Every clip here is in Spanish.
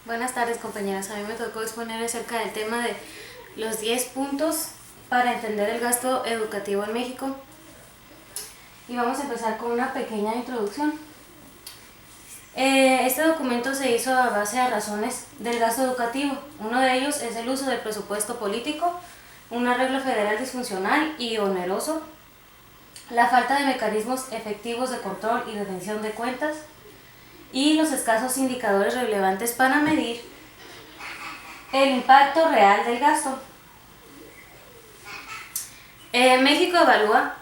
Buenas tardes, compañeras. A mí me tocó exponer acerca del tema de los 10 puntos para entender el gasto educativo en México. Y vamos a empezar con una pequeña introducción. Este documento se hizo a base de razones del gasto educativo. Uno de ellos es el uso del presupuesto político, un arreglo federal disfuncional y oneroso, la falta de mecanismos efectivos de control y rendición de cuentas, y los escasos indicadores relevantes para medir el impacto real del gasto. México evalúa,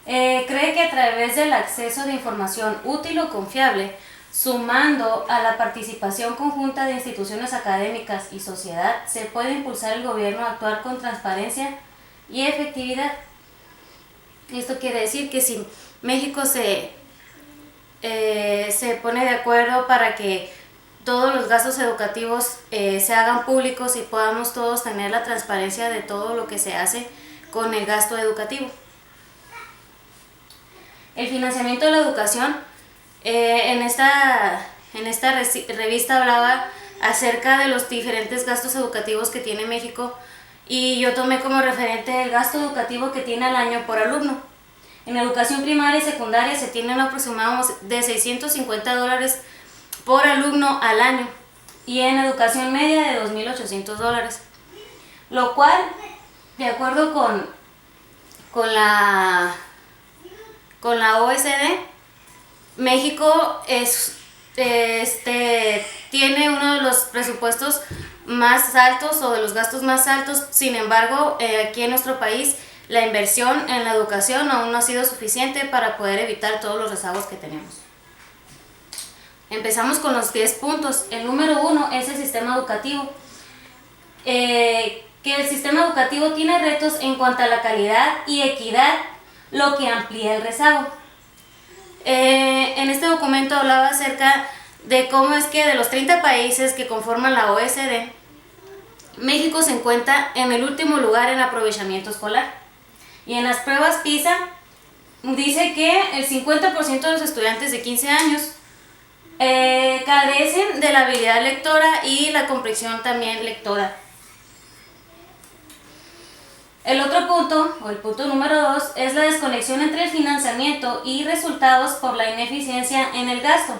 cree que a través del acceso de información útil o confiable, sumando a la participación conjunta de instituciones académicas y sociedad, se puede impulsar el gobierno a actuar con transparencia y efectividad. Esto quiere decir que si México se pone de acuerdo para que todos los gastos educativos se hagan públicos y podamos todos tener la transparencia de todo lo que se hace con el gasto educativo. El financiamiento de la educación, en esta revista hablaba acerca de los diferentes gastos educativos que tiene México, y yo tomé como referente el gasto educativo que tiene al año por alumno. En educación primaria y secundaria se tiene un aproximado de $650 por alumno al año, y en educación media de $2,800, lo cual, de acuerdo con la OECD, México tiene uno de los presupuestos más altos o de los gastos más altos. Sin embargo, aquí en nuestro país la inversión en la educación aún no ha sido suficiente para poder evitar todos los rezagos que tenemos. Empezamos con los 10 puntos. El número 1 es el sistema educativo. Que el sistema educativo tiene retos en cuanto a la calidad y equidad, lo que amplía el rezago. En este documento hablaba acerca de cómo es que de los 30 países que conforman la OECD, México se encuentra en el último lugar en aprovechamiento escolar. Y en las pruebas PISA dice que el 50% de los estudiantes de 15 años carecen de la habilidad lectora y la comprensión también lectora. El otro punto, o el punto número 2, es la desconexión entre el financiamiento y resultados por la ineficiencia en el gasto.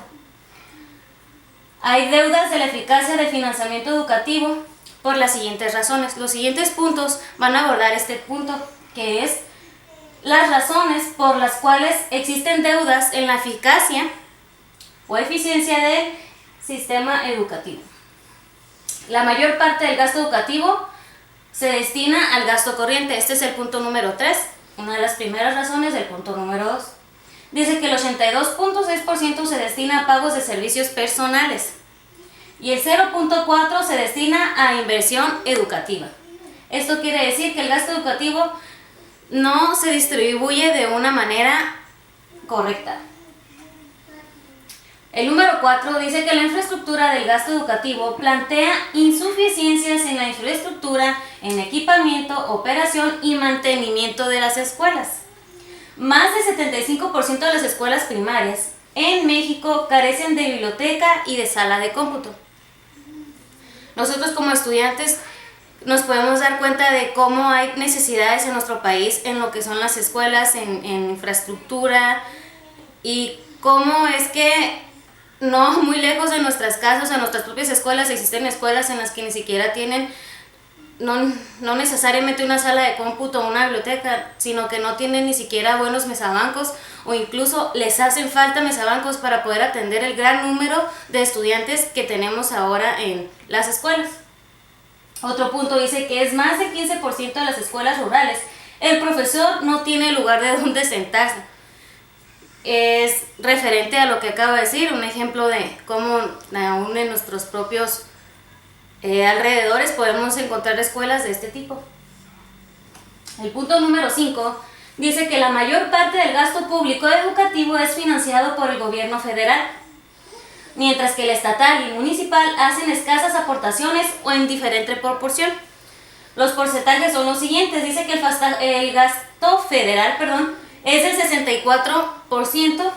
Hay deudas de la eficacia del financiamiento educativo por las siguientes razones. Los siguientes puntos van a abordar este punto, que es las razones por las cuales existen deudas en la eficacia o eficiencia del sistema educativo. La mayor parte del gasto educativo se destina al gasto corriente. Este es el punto número 3, una de las primeras razones del punto número 2. Dice que el 82.6% se destina a pagos de servicios personales y el 0.4% se destina a inversión educativa. Esto quiere decir que el gasto educativo no se distribuye de una manera correcta. El número 4 dice que la infraestructura del gasto educativo plantea insuficiencias en la infraestructura, en equipamiento, operación y mantenimiento de las escuelas. Más del 75% de las escuelas primarias en México carecen de biblioteca y de sala de cómputo. Nosotros como estudiantes nos podemos dar cuenta de cómo hay necesidades en nuestro país en lo que son las escuelas, en infraestructura, y cómo es que no muy lejos de nuestras casas, en nuestras propias escuelas, existen escuelas en las que ni siquiera tienen, no necesariamente una sala de cómputo o una biblioteca, sino que no tienen ni siquiera buenos mesabancos, o incluso les hacen falta mesabancos para poder atender el gran número de estudiantes que tenemos ahora en las escuelas. Otro punto dice que es más del 15% de las escuelas rurales el profesor no tiene lugar de donde sentarse. Es referente a lo que acabo de decir, un ejemplo de cómo aún en nuestros propios alrededores podemos encontrar escuelas de este tipo. El punto número 5 dice que la mayor parte del gasto público educativo es financiado por el gobierno federal, mientras que el estatal y municipal hacen escasas aportaciones o en diferente proporción. Los porcentajes son los siguientes. Dice que el gasto federal, es del 64%,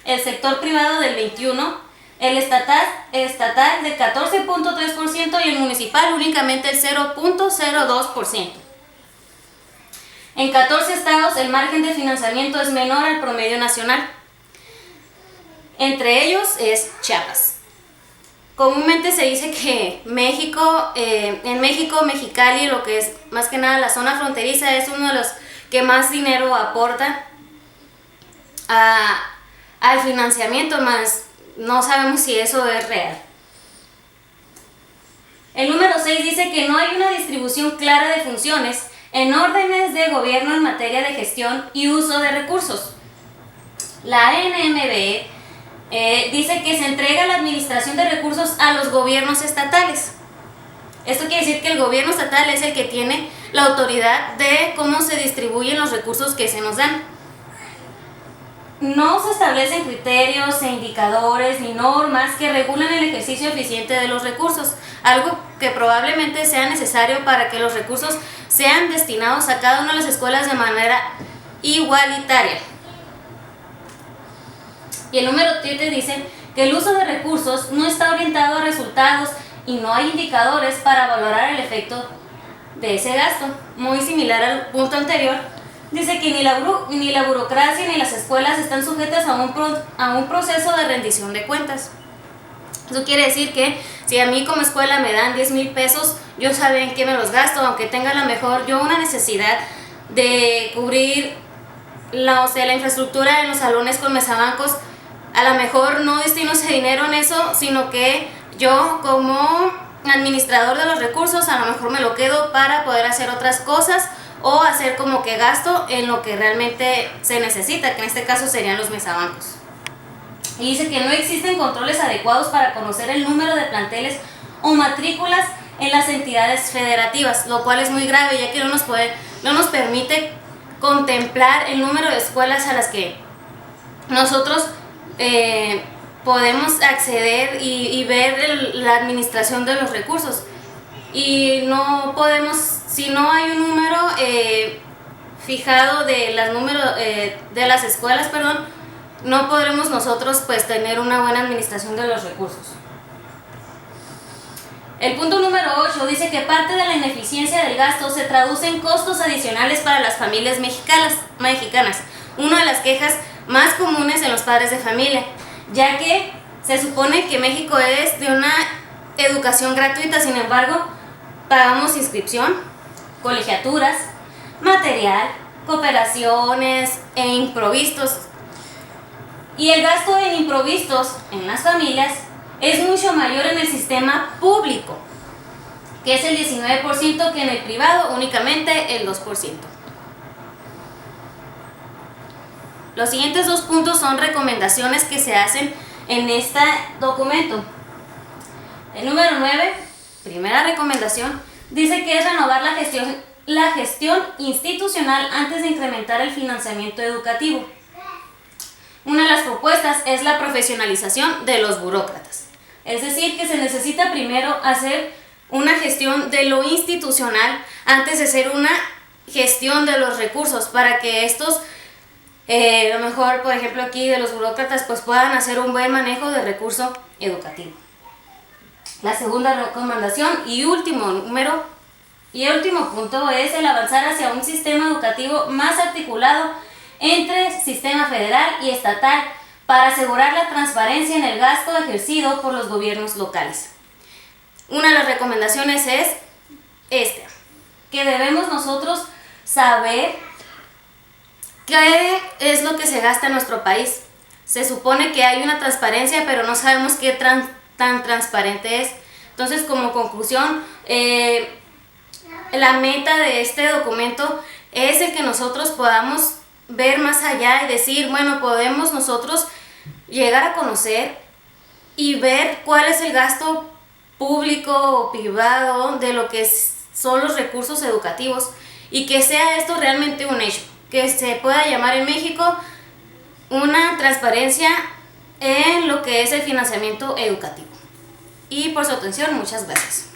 el sector privado del 21%, el estatal de 14.3% y el municipal únicamente el 0.02%. En 14 estados el margen de financiamiento es menor al promedio nacional. Entre ellos es Chiapas. Comúnmente se dice que en México, Mexicali, lo que es más que nada la zona fronteriza, es uno de los que más dinero aporta al financiamiento, más no sabemos si eso es real. El número 6 dice que no hay una distribución clara de funciones en órdenes de gobierno en materia de gestión y uso de recursos. La NMBE dice que se entrega la administración de recursos a los gobiernos estatales. Esto quiere decir que el gobierno estatal es el que tiene la autoridad de cómo se distribuyen los recursos que se nos dan. No se establecen criterios e indicadores ni normas que regulen el ejercicio eficiente de los recursos, algo que probablemente sea necesario para que los recursos sean destinados a cada una de las escuelas de manera igualitaria. Y el número 7 dice que el uso de recursos no está orientado a resultados y no hay indicadores para valorar el efecto de ese gasto. Muy similar al punto anterior, dice que ni la burocracia ni las escuelas están sujetas a un proceso de rendición de cuentas. Eso quiere decir que si a mí como escuela me dan 10,000 pesos, yo sabré en qué me los gasto, aunque tenga a lo mejor yo una necesidad de cubrir la infraestructura en los salones con mesabancos. A lo mejor no destino ese dinero en eso, sino que yo como administrador de los recursos a lo mejor me lo quedo para poder hacer otras cosas o hacer como que gasto en lo que realmente se necesita, que en este caso serían los mesabancos. Y dice que no existen controles adecuados para conocer el número de planteles o matrículas en las entidades federativas, lo cual es muy grave, ya que no nos permite contemplar el número de escuelas a las que nosotros podemos acceder y ver la administración de los recursos. Y no podemos, si no hay un número fijado de las escuelas, no podremos nosotros pues tener una buena administración de los recursos. El punto número 8 dice que parte de la ineficiencia del gasto se traduce en costos adicionales para las familias mexicanas, una de las quejas más comunes en los padres de familia, ya que se supone que México es de una educación gratuita, sin embargo, pagamos inscripción, colegiaturas, material, cooperaciones e improvistos. Y el gasto en improvistos en las familias es mucho mayor en el sistema público, que es el 19%, que en el privado únicamente el 2%. Los siguientes 2 puntos son recomendaciones que se hacen en este documento. El número 9, primera recomendación, dice que es renovar la gestión institucional antes de incrementar el financiamiento educativo. Una de las propuestas es la profesionalización de los burócratas. Es decir, que se necesita primero hacer una gestión de lo institucional antes de hacer una gestión de los recursos, para que estos, a lo mejor, por ejemplo, aquí de los burócratas, pues puedan hacer un buen manejo de recurso educativo. La segunda recomendación y último punto es el avanzar hacia un sistema educativo más articulado entre sistema federal y estatal para asegurar la transparencia en el gasto ejercido por los gobiernos locales. Una de las recomendaciones es que debemos nosotros saber qué es lo que se gasta en nuestro país. Se supone que hay una transparencia, pero no sabemos qué tan transparente es. Entonces, como conclusión, la meta de este documento es el que nosotros podamos ver más allá y decir, bueno, podemos nosotros llegar a conocer y ver cuál es el gasto público o privado de lo que son los recursos educativos, y que sea esto realmente un hecho, que se pueda llamar en México una transparencia en lo que es el financiamiento educativo. Y por su atención, muchas gracias.